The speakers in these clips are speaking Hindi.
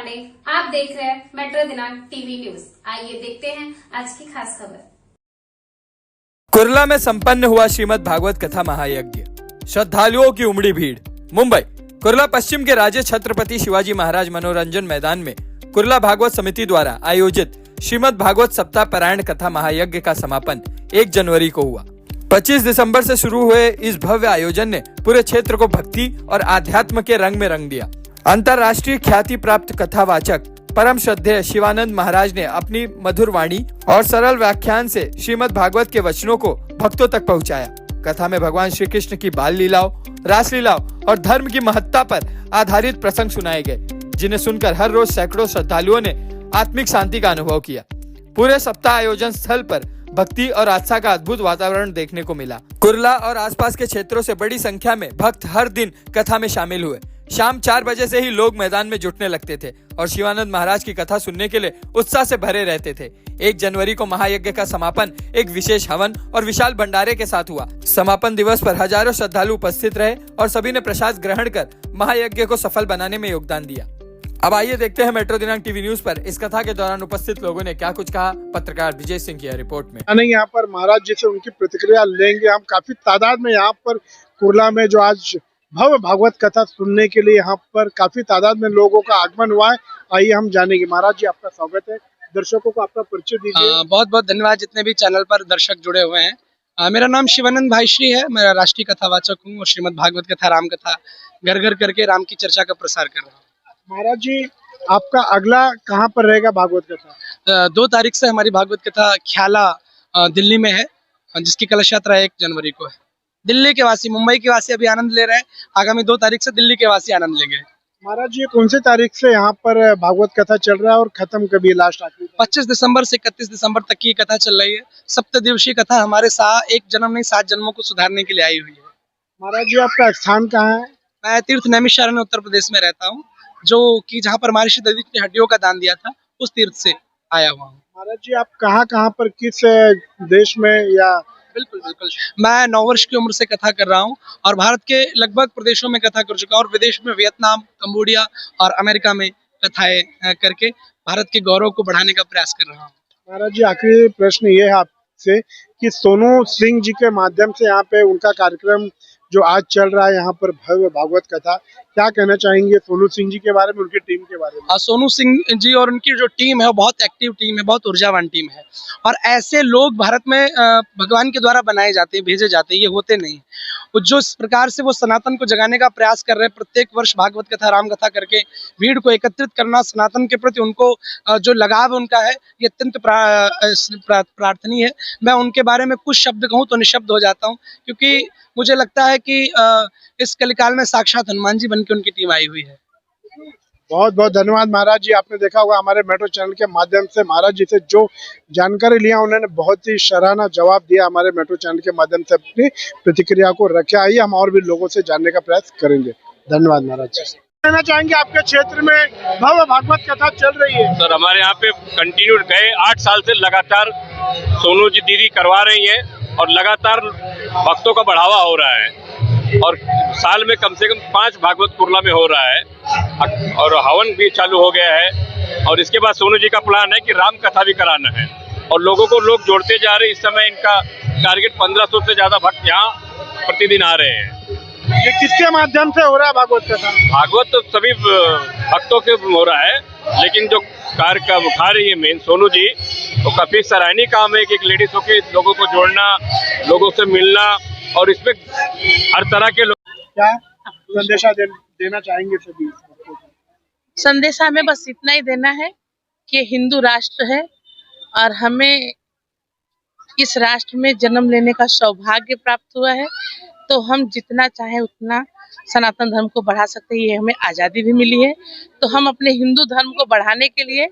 वाले, आप देख रहे हैं मेट्रो दिनांक टीवी न्यूज। आइए देखते हैं आज की खास खबर। कुर्ला में संपन्न हुआ श्रीमद् भागवत कथा महायज्ञ, श्रद्धालुओं की उमड़ी भीड़। मुंबई कुर्ला पश्चिम के राजे छत्रपति शिवाजी महाराज मनोरंजन मैदान में कुर्ला भागवत समिति द्वारा आयोजित श्रीमद् भागवत सप्ताह पारायण कथा महायज्ञ का समापन 1 जनवरी को हुआ। 25 दिसंबर से शुरू हुए इस भव्य आयोजन ने पूरे क्षेत्र को भक्ति और आध्यात्म के रंग में रंग दिया। अंतर्राष्ट्रीय ख्याति प्राप्त कथावाचक परम श्रद्धेय शिवानंद महाराज ने अपनी मधुर वाणी और सरल व्याख्यान से श्रीमद् भागवत के वचनों को भक्तों तक पहुंचाया। कथा में भगवान श्री कृष्ण की बाल लीलाओं, रास लीलाओं और धर्म की महत्ता पर आधारित प्रसंग सुनाए गए, जिन्हें सुनकर हर रोज सैकड़ों श्रद्धालुओं ने आत्मिक शांति का अनुभव किया। पूरे सप्ताह आयोजन स्थल पर भक्ति और आस्था का अद्भुत वातावरण देखने को मिला। कुर्ला और आसपास के क्षेत्रों से बड़ी संख्या में भक्त हर दिन कथा में शामिल हुए। शाम 4 बजे से ही लोग मैदान में जुटने लगते थे और शिवानंद महाराज की कथा सुनने के लिए उत्साह से भरे रहते थे। 1 जनवरी को महायज्ञ का समापन एक विशेष हवन और विशाल भंडारे के साथ हुआ। समापन दिवस पर हजारों श्रद्धालु उपस्थित रहे और सभी ने प्रसाद ग्रहण कर महायज्ञ को सफल बनाने में योगदान दिया। अब आइए देखते हैं मेट्रो दिनांक टीवी न्यूज पर इस कथा के दौरान उपस्थित लोगों ने क्या कुछ कहा। पत्रकार विजय सिंह की रिपोर्ट में यहाँ पर महाराज जी से उनकी प्रतिक्रिया लेंगे। हम काफी तादाद में यहाँ पर कुर्ला में जो आज भव्य भागवत कथा सुनने के लिए यहाँ पर काफी तादाद में लोगों का आगमन हुआ है। आइए हम जानेंगे। महाराज जी आपका स्वागत है, दर्शकों को आपका परिचय दीजिए। बहुत बहुत धन्यवाद जितने भी चैनल पर दर्शक जुड़े हुए हैं। मेरा नाम शिवानंद भाईश्री है, मैं राष्ट्रीय कथावाचक हूँ और श्रीमद् भागवत कथा राम कथा घर घर करके राम की चर्चा का प्रसार कर रहा हूँ। महाराज जी आपका अगला कहाँ पर रहेगा भागवत कथा? 2 तारीख से हमारी भागवत कथा ख्याला दिल्ली में है, जिसकी कलश यात्रा 1 जनवरी को है। दिल्ली के वासी, मुंबई के वासी अभी आनंद ले रहे हैं, आगामी 2 तारीख से दिल्ली के वासी आनंद लेंगे। महाराज जी कौन सी तारीख से यहाँ पर भागवत कथा चल रहा है और खत्म कभी लास्ट आखिरी? 25 दिसंबर से 31 दिसंबर तक की कथा चल रही है। 7 दिवसीय कथा हमारे साथ 1 जन्म नहीं 7 जन्मों को सुधारने के लिए आई हुई है। महाराज जी आपका स्थान कहाँ है? मैं तीर्थ नैमिषारण्य उत्तर प्रदेश में रहता हूँ, जो कि जहाँ पर महर्षि दधीच ने हड्डियों का दान दिया था, उस तीर्थ से आया हुआ हूँ। महाराज जी आप कहाँ पर किस देश में या? बिल्कुल बिल्कुल, मैं 9 वर्ष की उम्र से कथा कर रहा हूँ और भारत के लगभग प्रदेशों में कथा कर चुका हूँ और विदेश में वियतनाम, कंबोडिया और अमेरिका में कथाएं करके भारत के गौरव को बढ़ाने का प्रयास कर रहा हूँ। महाराज जी आखिरी प्रश्न ये है आपसे कि सोनू सिंह जी के माध्यम से यहाँ पे उनका कार्यक्रम जो आज चल रहा है यहाँ पर भव्य भागवत कथा, क्या कहना चाहेंगे सोनू सिंह जी के बारे में, उनकी टीम के बारे में? सोनू सिंह जी और उनकी जो टीम है वो बहुत एक्टिव टीम है, बहुत ऊर्जावान टीम है और ऐसे लोग भारत में भगवान के द्वारा बनाए जाते हैं, भेजे जाते हैं, ये होते नहीं। जो इस प्रकार से वो सनातन को जगाने का प्रयास कर रहे हैं, प्रत्येक वर्ष भागवत कथा राम कथा करके भीड़ को एकत्रित करना, सनातन के प्रति उनको जो लगाव उनका है ये अत्यंत प्रार्थनीय है। मैं उनके बारे में कुछ शब्द कहूँ तो निशब्द हो जाता हूँ, क्योंकि मुझे लगता है कि इस कलिकाल में साक्षात हनुमान जी बनकर उनकी टीम आई हुई है। बहुत बहुत धन्यवाद महाराज जी। आपने देखा होगा हमारे मेट्रो चैनल के माध्यम से महाराज जी से जो जानकारी लिया, उन्होंने बहुत ही सराहना जवाब दिया। हमारे मेट्रो चैनल के माध्यम से अपनी प्रतिक्रिया को रखा। आइए हम और भी लोगों से जानने का प्रयास करेंगे। धन्यवाद महाराज जी। कहना चाहेंगे आपके क्षेत्र में भव्य भागवत कथा चल रही है? सर हमारे यहाँ पे कंटिन्यू गए 8 साल से लगातार सोनू जी दीदी करवा रही है और लगातार भक्तों का बढ़ावा हो रहा है और साल में कम से कम 5 भागवत कुर्ला में हो रहा है और हवन भी चालू हो गया है। और इसके बाद सोनू जी का प्लान है कि राम कथा भी कराना है और लोगों को लोग जोड़ते जा रहे हैं। इस समय इनका टारगेट 1500 से ज्यादा भक्त यहाँ प्रतिदिन आ रहे हैं। ये किसके माध्यम से हो रहा है भागवत कथा? भागवत तो सभी भक्तों के हो रहा है, लेकिन जो कार्य का उठा रही है मेन सोनू जी, तो काफी सराहनीय काम है कि एक लेडीज होके लोगों को जोड़ना, लोगों से मिलना और इसमें हर तरह के लोग। क्या संदेशा देना चाहेंगे सभी? संदेश हमें बस इतना ही देना है कि हिंदू राष्ट्र है और हमें इस राष्ट्र में जन्म लेने का सौभाग्य प्राप्त हुआ है, तो हम जितना चाहे उतना सनातन धर्म को बढ़ा सकते हैं। ये हमें आज़ादी भी मिली है, तो हम अपने हिंदू धर्म को बढ़ाने के लिए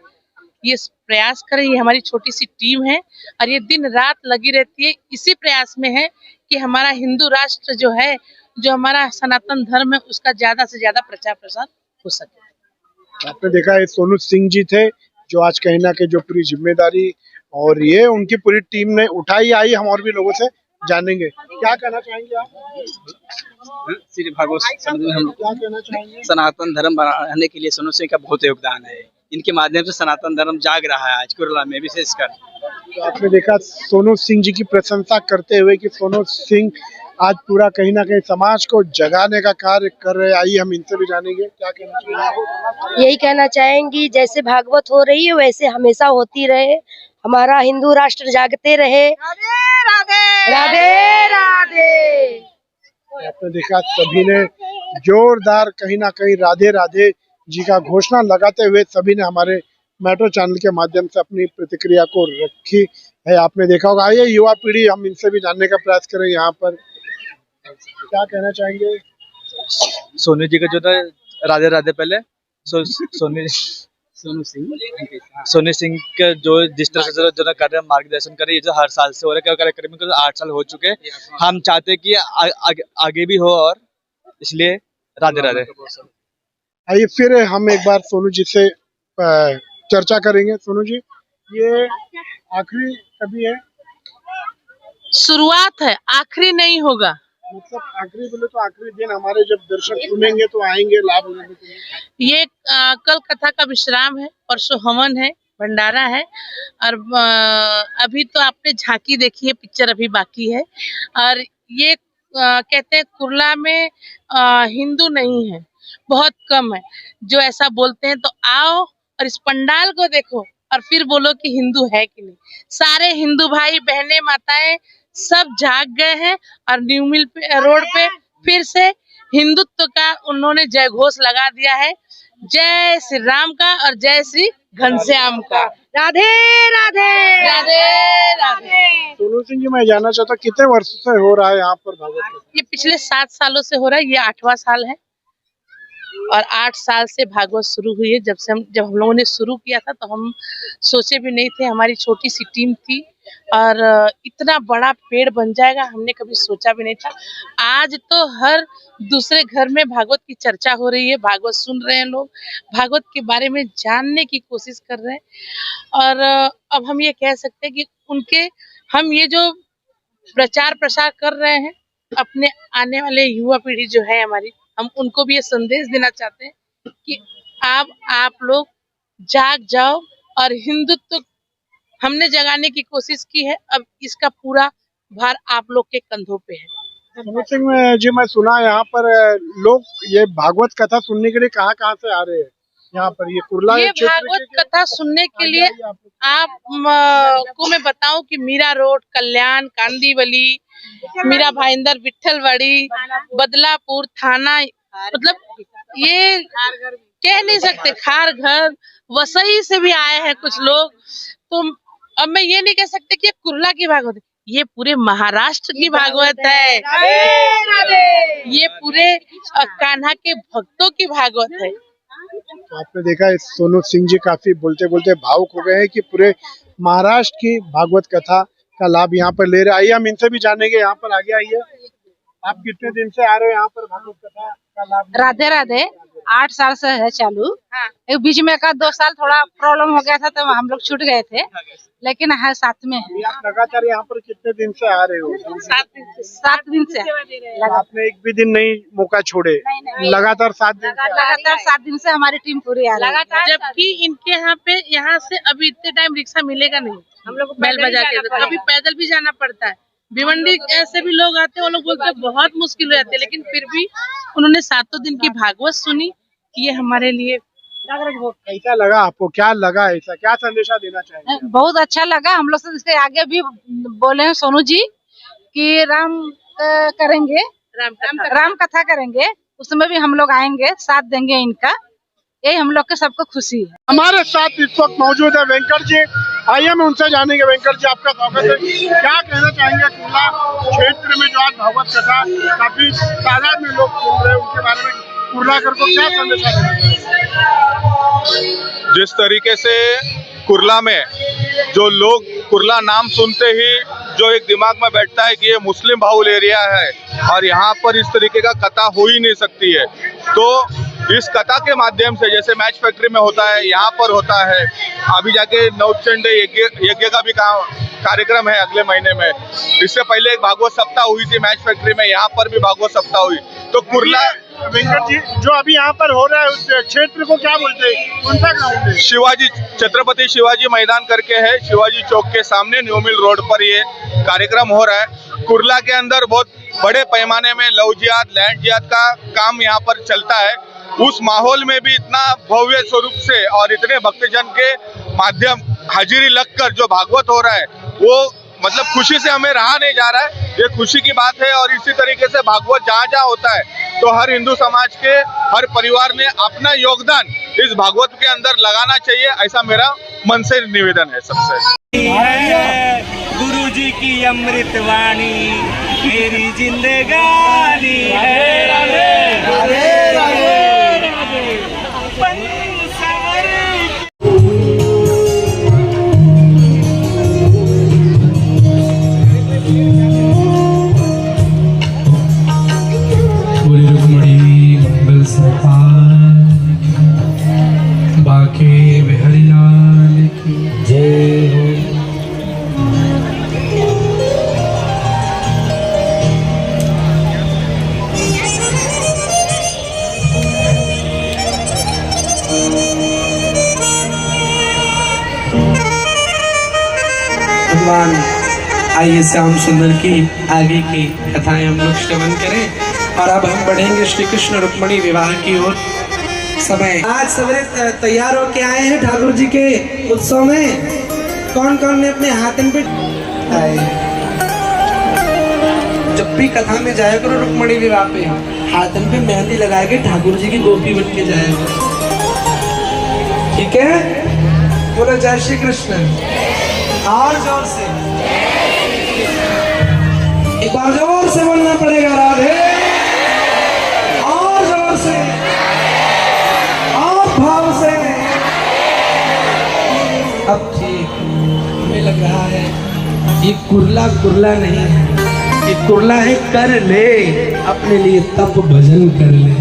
ये प्रयास करें। ये हमारी छोटी सी टीम है और ये दिन रात लगी रहती है, इसी प्रयास में है कि हमारा हिंदू राष्ट्र जो है, जो हमारा सनातन धर्म है, उसका ज्यादा से ज्यादा प्रचार प्रसार हो सके। आपने देखा है सोनू सिंह जी थे जो आज कहना के जो पूरी जिम्मेदारी और ये उनकी पूरी टीम ने उठाई। आई हम और भी लोगों से जानेंगे। क्या कहना चाहेंगे आप? श्री भागवत समुद्र में हम क्या कहना चाहेंगे? सनातन धर्म बनाने के लिए सोनू सिंह का बहुत योगदान है। इनके माध्यम से सनातन धर्म जाग रहा है आज कुरला में विशेषकर। तो आपने देखा सोनू सिंह जी की प्रशंसा करते हुए कि सोनू सिंह आज पूरा कहीं ना कहीं समाज को जगाने का कार्य कर रहे हैं। आइए हम इनसे भी जानेंगे क्या कहना चाहेंगे। यही कहना चाहेंगी, जैसे भागवत हो रही है वैसे हमेशा होती रहे, हमारा हिंदू राष्ट्र जागते रहे। राधे राधे राधे। आपने देखा सभी ने जोरदार कहीं ना कहीं राधे राधे जी का घोषणा लगाते हुए सभी ने हमारे मेट्रो चैनल के माध्यम से अपनी प्रतिक्रिया को रखी है। आपने देखा होगा। आइए युवा पीढ़ी हम इनसे भी जानने का प्रयास करें। यहाँ पर क्या कहना चाहेंगे? सोनू जी का जो था राधे राधे पहले सोनू सिंह का जो जिस तरह से जो कर रहे हैं मार्गदर्शन कर रहे हैं, जो हर साल से हो रहा है, कार्यक्रम में 8 साल हो चुके हैं। हम चाहते हैं कि आगे भी हो और इसलिए राधे राधे। आइए फिर हम एक बार सोनू जी से चर्चा करेंगे। सोनू जी, ये आखिरी कभी है? शुरुआत है, आखिरी नहीं होगा। मतलब आखिरी बोले तो आखिरी दिन हमारे जब दर्शक सुनेंगे तो आएंगे लाभ लेने के लिए। ये कल कथा का विश्राम है, परसों हवन है, भंडारा है, और अभी तो आपने झांकी देखी है, पिक्चर अभी बाकी है। और ये कहते हैं कुरला में हिंदू नहीं है, बहुत कम है जो ऐसा बोलते हैं। तो आओ और इस पंडाल को देखो और फिर बोलो कि हिंदू है कि नहीं। सारे हिंदू भाई बहनें माताएं सब जाग गए हैं और न्यू मिल रोड पे फिर से हिंदुत्व का उन्होंने जय घोष लगा दिया है। जय श्री राम का और जय श्री घनश्याम का। राधे राधे राधे राधे। सोनू सिंह जी, मैं जानना चाहता हूँ कितने वर्षों से हो रहा है यहाँ पर भागवत? ये पिछले 7 सालों से हो रहा है, ये 8वां साल है। और 8 साल से भागवत शुरू हुई है। जब हम लोगों ने शुरू किया था तो हम सोचे भी नहीं थे, हमारी छोटी सी टीम थी और इतना बड़ा पेड़ बन जाएगा हमने कभी सोचा भी नहीं था। आज तो हर दूसरे घर में भागवत की चर्चा हो रही है, भागवत सुन रहे हैं लोग, भागवत के बारे में जानने की कोशिश कर रहे हैं। और अब हम ये कह सकते हैं कि हम ये जो प्रचार प्रसार कर रहे हैं, अपने आने वाले युवा पीढ़ी जो है हमारी, हम उनको भी ये संदेश देना चाहते हैं कि आप लोग जाग जाओ और हिंदुत्व हमने जगाने की कोशिश की है। अब इसका पूरा भार आप लोग के कंधों पे है। सोनू सिंह जी, मैं सुना यहाँ पर लोग ये भागवत कथा सुनने के लिए कहाँ से आ रहे हैं यहाँ पर? ये कुरला ये भागवत कथा सुनने के लिए आप को मैं बताऊं कि मीरा रोड, कल्याण, कांदीवली, मीरा भाईंदर, विट्ठलवाड़ी, बदलापुर थाना, मतलब ये कह नहीं सकते, खार घर, वसई से भी आए हैं कुछ लोग। तो अब मैं ये नहीं कह सकते कि ये कुरला की भागवत है, ये पूरे महाराष्ट्र की भागवत है। ये पूरे कान्हा के भक्तों की भागवत है। तो आपने देखा सोनू सिंह जी काफी बोलते बोलते भावुक हो गए हैं कि पूरे महाराष्ट्र की भागवत कथा का लाभ यहाँ पर ले रहे हैं। आइए हम इनसे भी जानेंगे। यहाँ पर आगे आइए। आप कितने दिन से आ रहे हो यहाँ पर भागवत कथा का लाभ? राधे राधे। 8 साल से है चालू। एक बीच में का 2 साल थोड़ा प्रॉब्लम हो गया था तो हम लोग छूट गए थे, लेकिन है साथ में है। आप लगातार यहाँ पर कितने दिन से आ रहे हो? 7 दिन से। आपने एक भी दिन नहीं मौका छोड़े? लगातार 7 दिन से? लगातार 7 दिन से हमारी टीम पूरी आ रही है। जबकि इनके यहाँ से अभी इतने टाइम रिक्शा मिलेगा नहीं, हम लोग बैल बजा के, कभी पैदल भी जाना पड़ता है। भिवंडी ऐसे भी लोग आते हैं, वो लोग बोलते हैं बहुत मुश्किल हो जाती है, लेकिन फिर भी उन्होंने 7 दिन की भागवत सुनी। ये हमारे लिए कैसा लगा आपको? क्या लगा? ऐसा क्या संदेशा देना चाहिए? बहुत अच्छा लगा। हम लोग से इसके आगे भी बोले हैं सोनू जी कि राम करेंगे, राम कथा करेंगे, उसमें भी हम लोग आएंगे, साथ देंगे इनका। यही हम लोग के सबको खुशी है। हमारे साथ इस वक्त मौजूद है वेंकट जी। आइए हम उनसे जानेंगे। वेंकट जी, आपका स्वागत है। क्या कहना चाहेंगे कुरला क्षेत्र में जो आज भागवत कथा काफी तादाद में लोग सुन रहे हैं, उनके बारे में कुरलाकर को क्या संदेश देना चाहिए? जिस तरीके से कुरला में जो लोग कुरला नाम सुनते ही जो एक दिमाग में बैठता है कि ये मुस्लिम बाहुल एरिया है और यहाँ पर इस तरीके का कथा हो ही नहीं सकती है, तो इस कथा के माध्यम से जैसे मैच फैक्ट्री में होता है, यहाँ पर होता है। अभी जाके नवचंड यज्ञ का भी कार्यक्रम है अगले महीने में। इससे पहले एक भागवत सप्ताह हुई थी मैच फैक्ट्री में, यहाँ पर भी भागवत सप्ताह हुई। तो कुर्ला वेंकट जी, जो अभी यहाँ पर हो रहा है उस क्षेत्र को क्या बोलते हैं, कौन सा ग्राउंड है? शिवाजी, छत्रपति शिवाजी मैदान करके है, शिवाजी चौक के सामने न्यू मिल रोड पर ये कार्यक्रम हो रहा है। कुर्ला के अंदर बहुत बड़े पैमाने में लव जिहाद, लैंड जिहाद का काम यहाँ पर चलता है। उस माहौल में भी इतना भव्य स्वरूप से और इतने भक्तजन के माध्यम हाजिरी लगकर जो भागवत हो रहा है वो मतलब खुशी से हमें रहा नहीं जा रहा है। ये खुशी की बात है। और इसी तरीके से भागवत जहाँ जहाँ होता है तो हर हिंदू समाज के हर परिवार ने अपना योगदान इस भागवत के अंदर लगाना चाहिए, ऐसा मेरा मन से निवेदन है सबसे। गुरु जी की अमृत वाणी मेरी जिंदगानी है। राधे राधे राधे बाके बिहारी लाल की जय हो। भगवान आइए श्याम सुंदर की आगे की कथाएं हम लोग श्रवण करें और अब हम बढ़ेंगे श्री कृष्ण रुक्मणी विवाह की ओर। समय आज सवेरे तैयार होके आए हैं ठाकुर जी के उत्सव में। कौन कौन ने अपने हाथन पे आए? जब भी कथा में जाया करो रुक्मणी विवाह पे हाथन पे मेहंदी लगा के ठाकुर जी की गोपी बन के जाया करो, ठीक है? बोलो जय श्री कृष्ण। और जोर से, एक बार जोर से बोलना पड़ेगा राधे, और जोर से, और भाव से। अब ठीक हमें लग रहा है ये कुर्ला कुर्ला नहीं है, ये कुर्ला है कर ले अपने लिए तप भजन कर ले।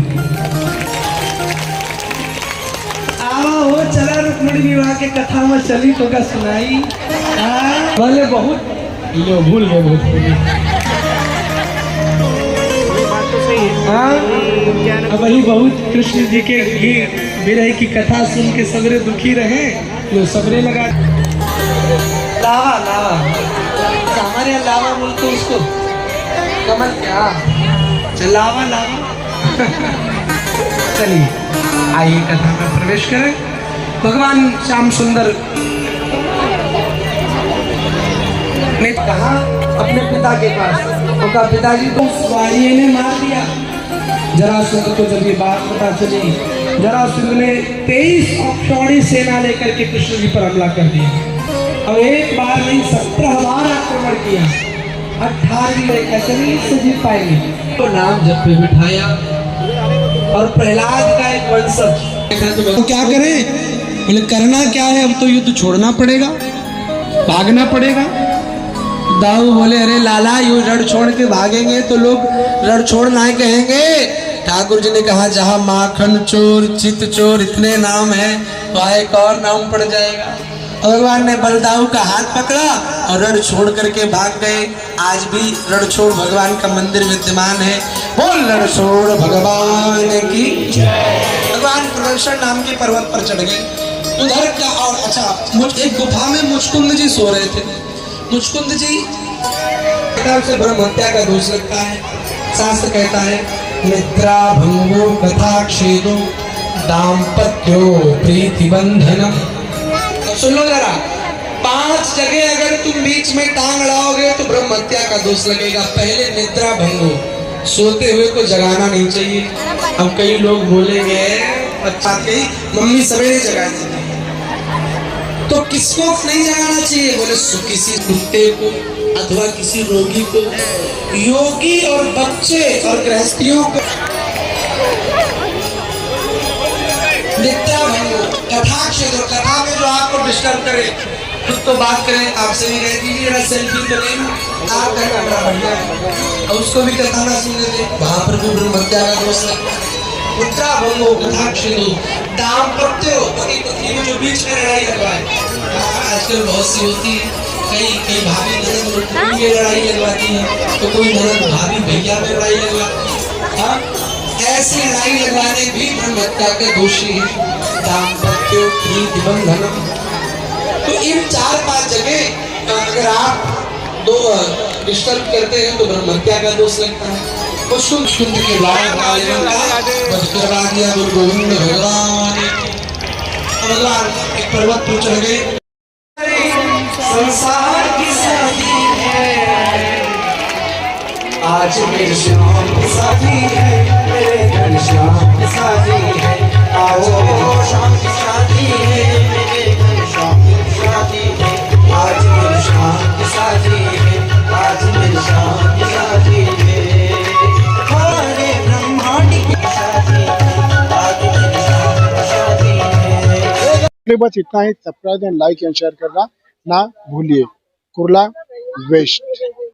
हो चला रुक्मणी विवाह के कथा में चली तो का सुनाई बोले बहुत लो भूल गए बहुत बात तो सही है। अब वही बहुत कृष्ण जी के विरह की कथा सुन के सबरे दुखी रहे, लो सबरे लगा लावा लावा, हमारे यहाँ लावा बोलते उसको, कमल क्या लावा लावा। चलिए आइए कथा में प्रवेश करें। भगवान श्याम सुंदर ने कहा अपने पिता के पास, उनका पिताजी को वारिये ने मार दिया। जरासंध को जब ये बात पता चली, जरासंध ने 23 औक्षौणी सेना लेकर के कृष्ण जी पर हमला कर दिया। अब एक बार नहीं 17 बार आक्रमण किया। 18वीं में कैसे नहीं इससे जीत पाएंगे तो नाम जप पे बिठाया। और प्रहलाद का एक वंशज तो क्या करें, बोले करना क्या है, अब तो युद्ध छोड़ना पड़ेगा, भागना पड़ेगा। दाऊ बोले अरे लाला यू रण छोड़ के भागेंगे तो लोग रण छोड़ ना कहेंगे। ठाकुर जी ने कहा जहाँ माखन चोर चित चोर इतने नाम है तो एक और नाम पड़ जाएगा। भगवान ने बलदाऊ का हाथ पकड़ा और रण छोड़ करके भाग गए। आज भी रण छोड़ भगवान का मंदिर विद्यमान है। बोल रण छोड़ भगवान की जय। भगवान प्रदर्शन नाम के पर्वत पर चढ़ गए। उधर का और अच्छा एक गुफा में मुचकुंद जी सो रहे थे। मुचकुंद जी से ब्रह्म हत्या का दोष लगता है। शास्त्र कहता है निद्रा भंगो कथा क्षेदो दाम्पत्यो प्रीति बंधनम। सुन लो जरा, 5 जगह अगर तुम बीच में टांग अड़ाओगे तो ब्रह्म हत्या का दोष लगेगा। पहले निद्रा भंगो, सोते हुए को जगाना नहीं चाहिए। अब कई लोग बोलेंगे अच्छा कही मम्मी सवेरे जगाती है तो किसको नहीं जगाना चाहिए? बोले किसी कुत्ते को अथवा किसी रोगी को, योगी और बच्चे और गृहस्थियों को। निद्रा भंगो कथा क्षेत्र, कथा में जो आपको डिस्टर्ब करे खुद तो बात करें, आपसे भी कह दीजिए सेल्फी तो नहीं, आप कहना बड़ा बढ़िया है और उसको भी कथा ना सुनने दे, वहां पर भी ब्रह्म हत्या का दोष लगता है। निद्रा भंगो कथा क्षेत्र दाम्पत्य, पति पत्नी में जो बीच में लड़ाई लगवाए आजकल बहुत सी होती है। कई भाभी ननद उनकी में लड़ाई लगवाती है, तो कोई ननद भाभी भैया में लड़ाई लगवाती है। ऐसी लड़ाई लगवाने भी ब्रह्म हत्या के दोषी हैं। दाम्पत्यो प्रीति बंधनम, तो इन 4-5 जगह अगर आप दो डिस्टर्ब करते हैं तो ब्रह्म हत्या का दोष लगता है। और शुद्ध के लाल करा दिया गुरु गोविंद भगवान। भगवान एक पर्वत पर चढ़ गए। संसार की शादी है आज मेरे श्याम की शादी है, मेरे घनश्याम की शादी है। आज मेरे श्याम की शादी है, मेरे घनश्याम की शादी है। आज मेरे श्याम की शादी है, आज मेरे श्याम की शादी है। हमारे ब्रह्मांड की शादी है, आज मेरे श्याम की शादी है। बस इतना ही। Subscribe and like and share करना ना भूलिए। कुर्ला वेस्ट।